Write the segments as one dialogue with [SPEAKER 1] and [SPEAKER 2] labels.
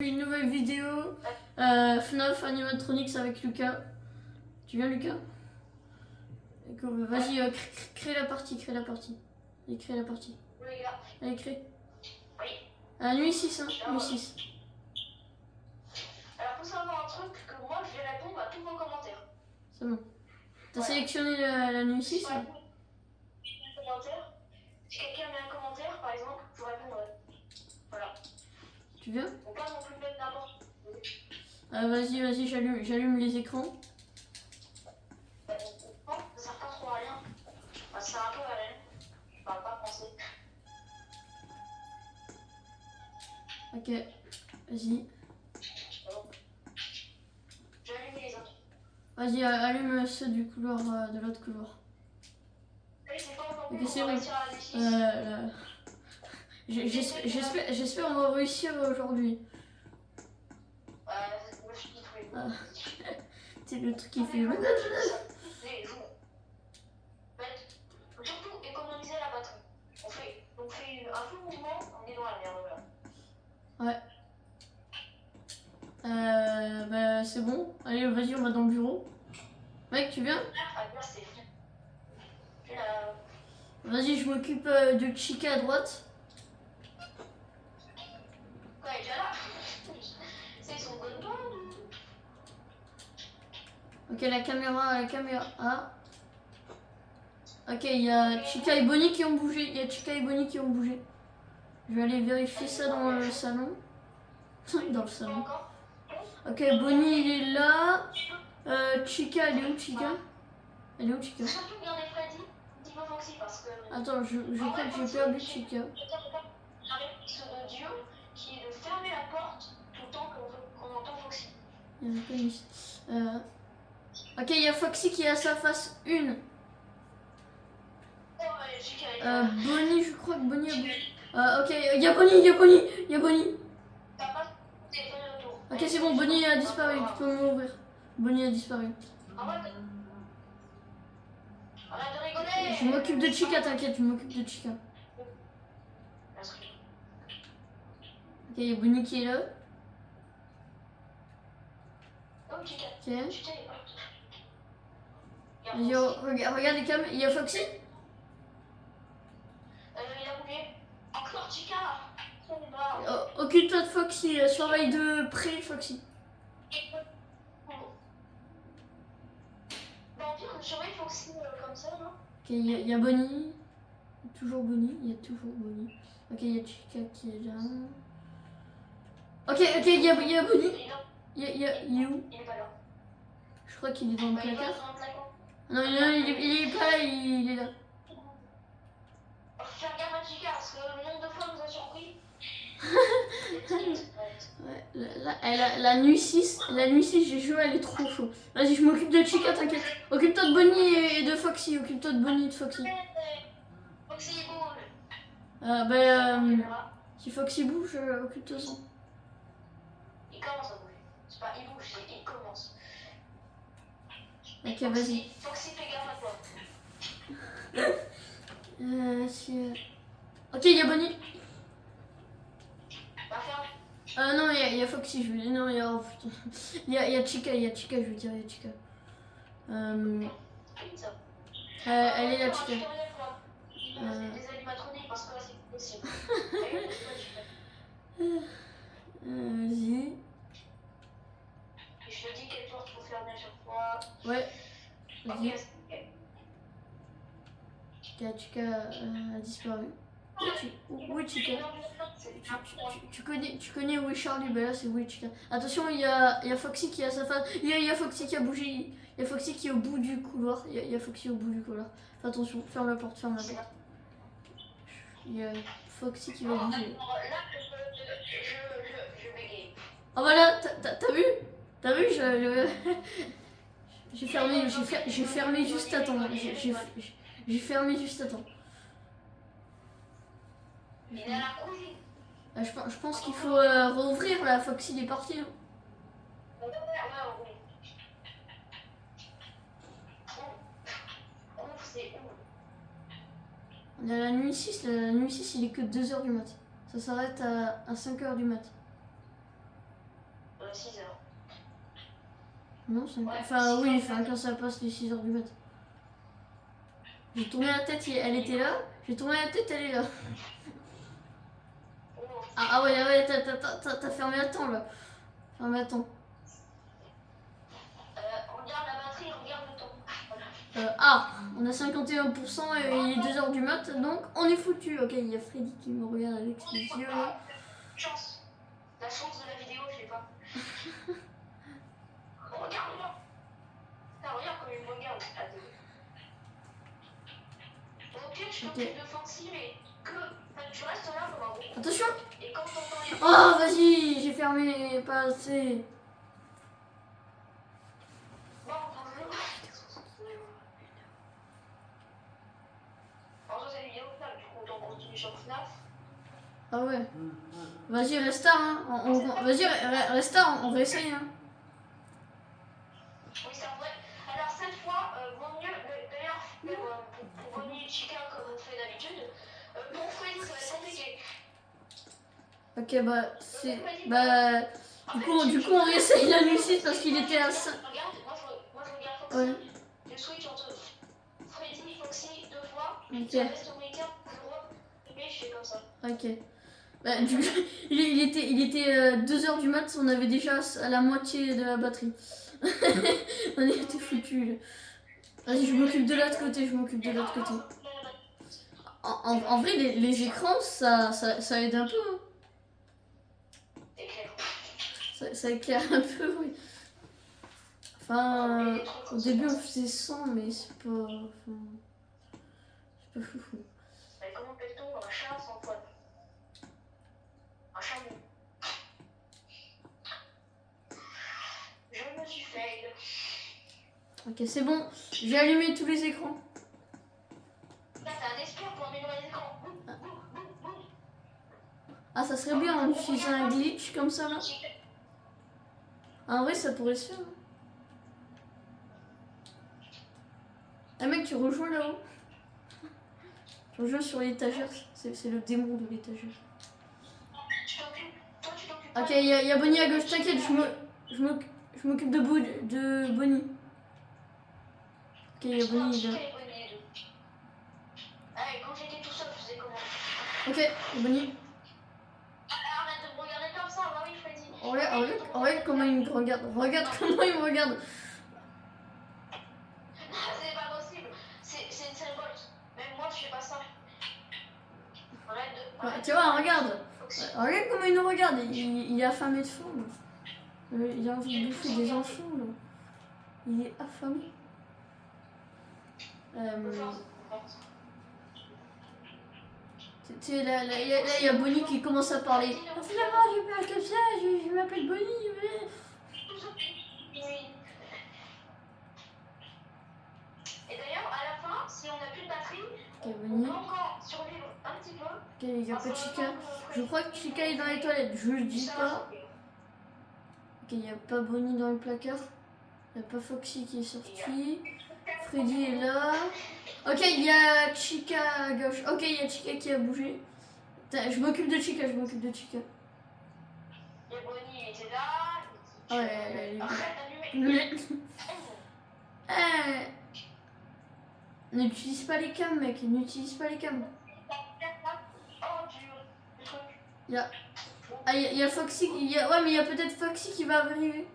[SPEAKER 1] Une nouvelle vidéo FNAF Animatronics avec Lucas. Tu viens, Lucas? Vas-y, crée la partie, crée la partie. Allez, crée la partie.
[SPEAKER 2] Oui, là.
[SPEAKER 1] Allez, crée.
[SPEAKER 2] Oui.
[SPEAKER 1] Nuit 6, hein, nuit 6.
[SPEAKER 2] Alors, faut savoir un truc, que moi, je vais répondre à tous vos commentaires.
[SPEAKER 1] C'est bon. T'as
[SPEAKER 2] Voilà.
[SPEAKER 1] sélectionné la nuit 6
[SPEAKER 2] Si quelqu'un met un commentaire, par exemple, je vous répondrai. Voilà.
[SPEAKER 1] Tu viens?
[SPEAKER 2] Faut pas non plus mettre n'importe quoi.
[SPEAKER 1] Vas-y, j'allume les écrans.
[SPEAKER 2] Non, ça sert pas trop à rien. Enfin, ça sert un peu à rien. Je parle pas français.
[SPEAKER 1] Ok, vas-y.
[SPEAKER 2] J'allume les autres.
[SPEAKER 1] Vas-y, allume ceux du couloir, de l'autre couloir.
[SPEAKER 2] Oui, c'est pas aujourd'hui,
[SPEAKER 1] Ok, c'est
[SPEAKER 2] on va
[SPEAKER 1] bon.
[SPEAKER 2] réussir à la
[SPEAKER 1] J'espère on va réussir aujourd'hui.
[SPEAKER 2] je dis tous les jours.
[SPEAKER 1] C'est le truc qui fait.
[SPEAKER 2] Les jours. En fait, faut surtout économiser la batterie. On fait un faux mouvement, on est dans la merde, voilà.
[SPEAKER 1] Ouais. Bah c'est bon. Allez, vas-y, on va dans le bureau. Mec, tu viens?
[SPEAKER 2] Ah, là, c'est fou.
[SPEAKER 1] Vas-y, je m'occupe de Chica à droite.
[SPEAKER 2] Quoi, il est déjà là? C'est son bonne bande.
[SPEAKER 1] Ok, la caméra. Ah. Ok, il y a Chica et Bonnie qui ont bougé. Je vais aller vérifier ça dans le salon. Dans le salon. Ok, Bonnie il est là. Chica, elle est où, Chica? Elle est où, Chica?
[SPEAKER 2] Surtout garder Freddy, Timo Foxy, parce que.
[SPEAKER 1] Attends, je crois que j'ai perdu Chica.
[SPEAKER 2] La réponse de Dieu qui est de fermer la porte tout le temps qu'on entend Foxy.
[SPEAKER 1] Ok, il y a Foxy qui a sa face 1. Bonnie, je crois que Bonnie a bougé. Ok, il y a Bonnie.
[SPEAKER 2] T'as pas de téléphone autour.
[SPEAKER 1] Ok, c'est bon, Bonnie a disparu, tu peux m'ouvrir. Bonnie a disparu.
[SPEAKER 2] Arrête de rigoler.
[SPEAKER 1] Je m'occupe de Chica, t'inquiète, je m'occupe de Chica. Ok, il y a Bonnie qui est là. Ok. Vas-y, regarde les cams, il y a Foxy.
[SPEAKER 2] Il a bougé. Encore Chica.
[SPEAKER 1] Occupe-toi de Foxy, surveille de près Foxy.
[SPEAKER 2] Bah, au pire, surveille Foxy comme ça, non?
[SPEAKER 1] Ok, il y a Bonnie. Toujours Bonnie, Ok, il y a Chica qui est là. Ok, il y a Bonnie. Il est où?
[SPEAKER 2] Il est pas là.
[SPEAKER 1] Je crois qu'il est dans le placard. Non, il est pas là, il est là.
[SPEAKER 2] Fais gaffe à Chica, parce que le nombre de fois nous a surpris.
[SPEAKER 1] Ouais, la nuit 6, j'ai joué, elle est trop chaud. Vas-y, je m'occupe de Chica, t'inquiète. Occupe-toi de Bonnie et de Foxy.
[SPEAKER 2] Foxy bouge.
[SPEAKER 1] Si Foxy bouge, occupe-toi de ça.
[SPEAKER 2] Il commence à bouger. C'est pas il bouge, c'est il commence.
[SPEAKER 1] Ok, vas-y.
[SPEAKER 2] Foxy, fais gaffe à toi.
[SPEAKER 1] Ok, il y a Bonnie.
[SPEAKER 2] Va faire.
[SPEAKER 1] Non, il y a Foxy, je veux dire. Non, oh, putain. Il y a Chica, je veux dire, il y a Chica. Elle est là, Chica.
[SPEAKER 2] Des animatroniques, parce que là, c'est possible.
[SPEAKER 1] Vas-y.
[SPEAKER 2] Et je te dis quelle porte faut fermer à chaque fois.
[SPEAKER 1] Ouais. Vas-y.
[SPEAKER 2] Ok.
[SPEAKER 1] Chica a disparu. Où est Chica? Tu connais où est Charlie? Bah là c'est où est Chica. Attention, il y a Foxy qui a sa face. Il y a Foxy qui a bougé. Il y a Foxy qui est au bout du couloir. Il y a Foxy au bout du couloir. Fais attention, ferme la porte. Il y a Foxy qui va bouger.
[SPEAKER 2] Là, je bégaye.
[SPEAKER 1] Oh voilà, t'as vu? J'ai fermé juste à temps. J'ai fermé juste à temps.
[SPEAKER 2] Il est à la cousine.
[SPEAKER 1] Je pense qu'il faut rouvrir la Foxy, il est parti. Hein.
[SPEAKER 2] Oui. C'est où?
[SPEAKER 1] On est à la nuit 6, il est que 2h du mat. Ça s'arrête à 5h du mat.
[SPEAKER 2] 6 heures.
[SPEAKER 1] Non, c'est...
[SPEAKER 2] Ouais,
[SPEAKER 1] Enfin,
[SPEAKER 2] 6
[SPEAKER 1] oui,
[SPEAKER 2] heures,
[SPEAKER 1] enfin, quand ça passe les 6h du mat. J'ai tourné la tête, elle était là. J'ai tourné la tête, elle est là.
[SPEAKER 2] Oh,
[SPEAKER 1] Ah ouais, t'as fermé à temps là. Fermé à temps.
[SPEAKER 2] regarde la batterie, regarde le temps. Voilà.
[SPEAKER 1] On a 51% et il est 2h du mat, donc on est foutu. Ok, il y a Freddy qui me regarde avec ses yeux.
[SPEAKER 2] Chance. La chance de la vidéo, je sais pas. Oh, regarde-moi. Putain, regarde comme il me regarde. Ah, désolé. Au pire, je t'occupe de Fancy, mais que. Enfin, tu restes là comme un gros.
[SPEAKER 1] Attention.
[SPEAKER 2] Et quand t'entends les.
[SPEAKER 1] Oh, vas-y, j'ai fermé, pas assez.
[SPEAKER 2] Bon, bonjour. Alors, ça, c'est une vidéo Fnac, du coup, on continue sur Fnac.
[SPEAKER 1] Ah ouais. Vas-y, restart, hein. Vas-y, restart, on réessaye, hein.
[SPEAKER 2] Oui, c'est vrai. Alors, cette fois, vaut mieux. D'ailleurs, pour Bonnie et Chica, comme on fait d'habitude, pour Freddy, ça va être compliqué.
[SPEAKER 1] Ok, bah, c'est. Bah. Du coup, on réessaye la nuit 6 parce qu'il était à 5.
[SPEAKER 2] Regarde, moi je regarde Foxy.
[SPEAKER 1] Ouais.
[SPEAKER 2] Je switch entre Freddy et Foxy 2 fois.
[SPEAKER 1] Ok.
[SPEAKER 2] Ça reste au week-end, je fais comme ça.
[SPEAKER 1] Ok. Bah, du coup, il était 2h du mat, on avait déjà à la moitié de la batterie. On était foutus là. Vas-y, je m'occupe de l'autre côté, En vrai, les écrans, ça aide un peu. Hein. Ça éclaire un peu, oui. Enfin, au début, on faisait 100, mais c'est pas... Enfin, c'est pas foufou.
[SPEAKER 2] Mais comment fait-on un chat sans poil? Un chat mou. Je me suis fail.
[SPEAKER 1] Ok, c'est bon. J'ai allumé tous les écrans.
[SPEAKER 2] Là, t'as un espoir pour améliorer les écrans.
[SPEAKER 1] Ah, ça serait bien en utilisant un glitch comme ça, là. En vrai, ça pourrait se faire. Hein. Ah, mec, tu rejoins là-haut. Tu rejoins sur l'étagère. C'est le démon de l'étagère. Ok, il y a Bonnie à gauche. T'inquiète, je m'occupe de Bonnie. Ok, il y a Bonnie là.
[SPEAKER 2] Allez, quand j'étais tout seul, je faisais comment?
[SPEAKER 1] Ok, il y a Bonnie.
[SPEAKER 2] Arrête de me regarder comme ça, bah oui, Freddy.
[SPEAKER 1] Regarde comment il me regarde. Regarde comment il me regarde.
[SPEAKER 2] C'est pas possible. C'est une symbole. Même moi, je fais pas ça. Arrête de.
[SPEAKER 1] Tu vois, regarde. Regarde comment il nous regarde. Il est affamé de faim. Il a envie de bouffer des enfants. Là. Il est affamé. Tu sais, là, il y a Bonnie qui commence à parler. Finalement, je parle comme ça, je m'appelle Bonnie.
[SPEAKER 2] Et d'ailleurs, à la fin, si on n'a plus de batterie,
[SPEAKER 1] Ok,
[SPEAKER 2] on
[SPEAKER 1] Bonnie.
[SPEAKER 2] peut encore survivre un petit peu.
[SPEAKER 1] Ok, il n'y a pas de Chica. Je crois que Chica est dans les toilettes. Je le dis pas. Ok, il n'y a pas Bonnie dans le placard. Il n'y a pas Foxy qui est sorti. Freddy est là. Ok, il y a Chica à gauche. Ok, il y a Chica qui a bougé. Je m'occupe de Chica,
[SPEAKER 2] Et Bonnie, il était là.
[SPEAKER 1] Ah ouais, elle est
[SPEAKER 2] Arrête d'allumer.
[SPEAKER 1] N'utilise pas les cams, mec. N'utilise pas les cams.
[SPEAKER 2] Oh, le truc.
[SPEAKER 1] Il y a Foxy. Ouais, mais il y a peut-être Foxy qui va arriver.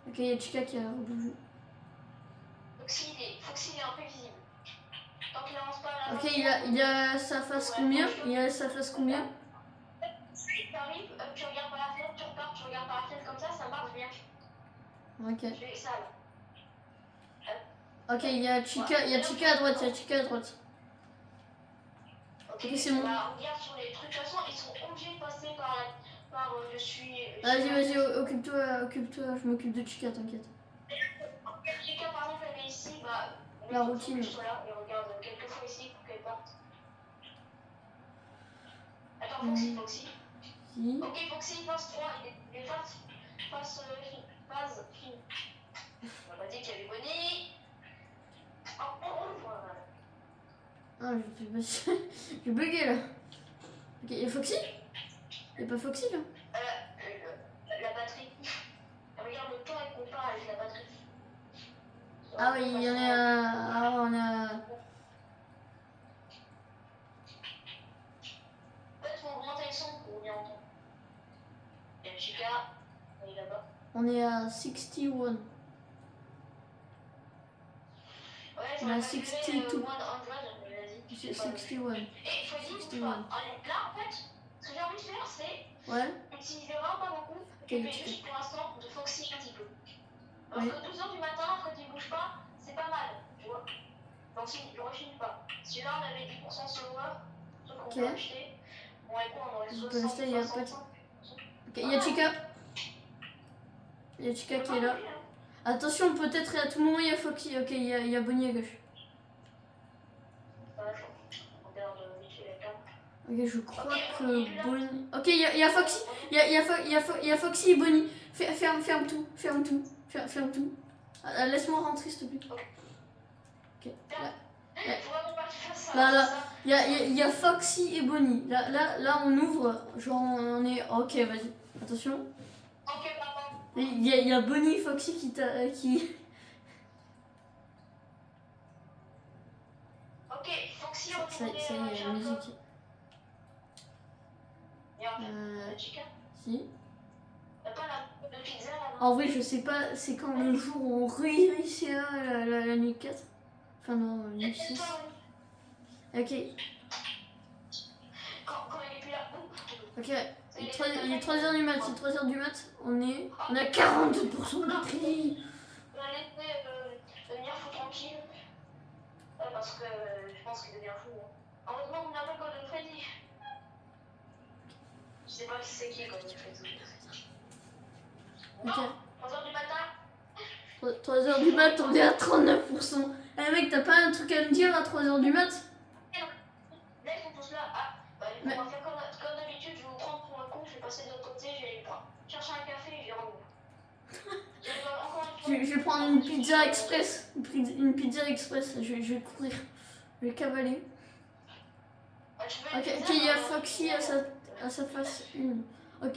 [SPEAKER 1] Ok, il y a Chica qui a bougé.
[SPEAKER 2] Foxy, il est un peu visible. Tant qu'il avance pas là.
[SPEAKER 1] Ok, il a sa face combien? Il a sa face combien?
[SPEAKER 2] Tu arrives, tu regardes par la fenêtre, tu repars, tu regardes par la fenêtre comme ça marche bien.
[SPEAKER 1] Ok.
[SPEAKER 2] Je fais ça là.
[SPEAKER 1] Ok, il y a Chica à droite, Ok, c'est bon.
[SPEAKER 2] Bah, regarde sur les trucs, de toute façon, ils sont obligés de passer par je suis.
[SPEAKER 1] Vas-y, occupe-toi, je m'occupe de Chica, t'inquiète.
[SPEAKER 2] Chica, par exemple, elle est ici, bah.
[SPEAKER 1] La routine.
[SPEAKER 2] Je là et regarde quelques fois ici pour qu'elle parte. Attends, Foxy.
[SPEAKER 1] Si.
[SPEAKER 2] Ok, Foxy, phase 3, il est phase fine. On m'a dit qu'il y avait Bonnie. Voilà.
[SPEAKER 1] Ah, j'ai bugué là. Ok, il y a Foxy? Il n'y a pas Foxy là?
[SPEAKER 2] La batterie.
[SPEAKER 1] Ah oui, il y en a. Ah, on a.
[SPEAKER 2] Peut-être faut augmenter le son pour bien entendre. Et le Chica, il est là-bas.
[SPEAKER 1] On est à 61.
[SPEAKER 2] Ouais,
[SPEAKER 1] On a
[SPEAKER 2] j'aurais calculé
[SPEAKER 1] 62.
[SPEAKER 2] 100, mais vas-y.
[SPEAKER 1] C'est 61.
[SPEAKER 2] Et il faut dire,
[SPEAKER 1] 61.
[SPEAKER 2] là en fait, ce que j'ai envie de faire, c'est
[SPEAKER 1] Ouais.
[SPEAKER 2] utiliser vraiment pas beaucoup, et puis juste pour l'instant de Foxy un petit peu. Parce
[SPEAKER 1] Oui.
[SPEAKER 2] que 12h du matin, quand il bouge pas, c'est pas mal, tu vois. Donc s'il ne refine pas. Si là on avait 10% slower, ce qu'on peut acheter, bon, et quoi, on aurait
[SPEAKER 1] On
[SPEAKER 2] 60,
[SPEAKER 1] peut rester, il y a pas de-
[SPEAKER 2] 65.
[SPEAKER 1] Ok, il y a Chica. Il y a Chica qui est là. Attention, peut-être à tout moment il y a Foxy. Ok, il y a Bonnie à gauche. Ok, je crois que Bonnie. Ok, il y a Foxy. Il y a Foxy et Bonnie. Ferme tout. Ferme tout. Ferme tout. Ah, laisse-moi rentrer, s'il te plaît. Ok. Là, il y a Foxy et Bonnie. Là, on ouvre. Genre, on est. Ok, vas-y. Attention.
[SPEAKER 2] Ok, papa.
[SPEAKER 1] Il y a Bonnie et Foxy qui.
[SPEAKER 2] Ok, Foxy,
[SPEAKER 1] Ça y est, la musique.
[SPEAKER 2] Chica.
[SPEAKER 1] Si.
[SPEAKER 2] T'as pas la de pizza là?
[SPEAKER 1] En vrai, je sais pas, c'est quand le jour où on réinitiera la nuit 4. Enfin, non, la nuit 6. Ok.
[SPEAKER 2] Quand il est plus là.
[SPEAKER 1] Ok. Il est 3h du mat. Il est 3h du mat. On a 42% de batterie.
[SPEAKER 2] On va laisser venir fou tranquille. Parce que je pense qu'il devient fou. Heureusement qu'on n'a pas Golden Freddy. Je sais pas qui c'est qui Golden Freddy.
[SPEAKER 1] Ok.
[SPEAKER 2] 3h du matin.
[SPEAKER 1] 3h du mat, on est à 39%. Eh mec, t'as pas un truc à me dire à 3h du mat?
[SPEAKER 2] Là, ils sont tous là. Ah, bah, on va faire comme d'habitude. Je vais vous prendre pour un con. Je vais passer de l'autre côté. Je vais chercher un café et je vais revenir.
[SPEAKER 1] Je vais prendre une pizza express. Une pizza express. Je vais courir. Je vais cavaler. Ok, il y a Foxy à sa face 1. Ok,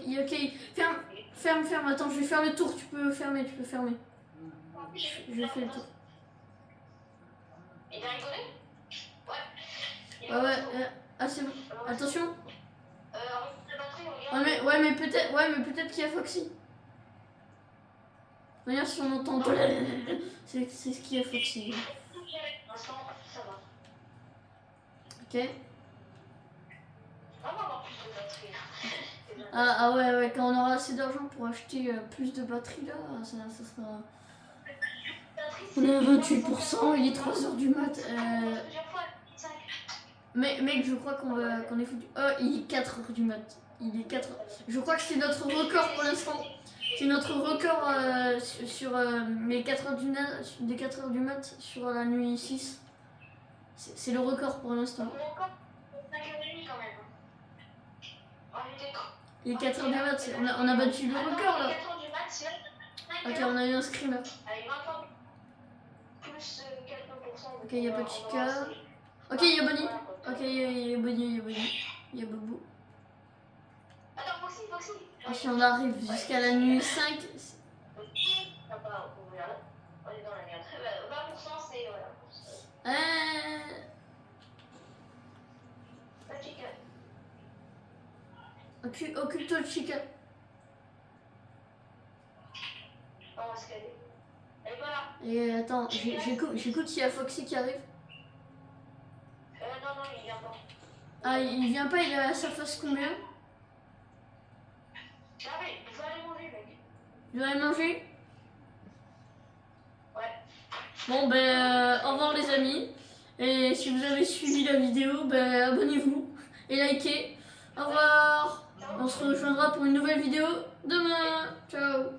[SPEAKER 1] ferme. Attends, je vais faire le tour. Tu peux fermer. Je fais le tour.
[SPEAKER 2] Il a rigolé?
[SPEAKER 1] Ouais. Ah, c'est bon. Attention.
[SPEAKER 2] Ouais,
[SPEAKER 1] mais peut-être qu'il y a Foxy. D'ailleurs, si on entend. C'est ce qu'il y a Foxy. Ok. Ah ouais, quand on aura assez d'argent pour acheter plus de batterie là, ça sera. On est à 28%, il est 3h du mat. Mec, je crois qu'on est foutu. Oh, il est 4h du mat. Je crois que c'est notre record pour l'instant. C'est notre record sur les 4h des 4h du mat sur la nuit 6. C'est le record pour l'instant. Il est 4h du mat, on a battu le record là. Ok, on a eu un screamer. Ok, il n'y a pas de Chica. Ok, il y a Bonnie. Ok, il y a Bonnie. Il y a Bobo.
[SPEAKER 2] Attends, Foxy.
[SPEAKER 1] Ah, si on arrive jusqu'à la nuit 5.
[SPEAKER 2] On est dans la merde. 20% c'est voilà.
[SPEAKER 1] Occupe-toi de Chica.
[SPEAKER 2] On va se caler. Elle est pas là.
[SPEAKER 1] Et attends, j'écoute s'il y a Foxy qui arrive.
[SPEAKER 2] Non, il vient pas.
[SPEAKER 1] Ah, il vient pas, il est à sa face combien?
[SPEAKER 2] J'arrive, il faut aller manger, mec.
[SPEAKER 1] Il va aller manger?
[SPEAKER 2] Ouais.
[SPEAKER 1] Bon, au revoir les amis. Et si vous avez suivi la vidéo, abonnez-vous et likez. Au revoir. On se rejoindra pour une nouvelle vidéo demain. Ciao.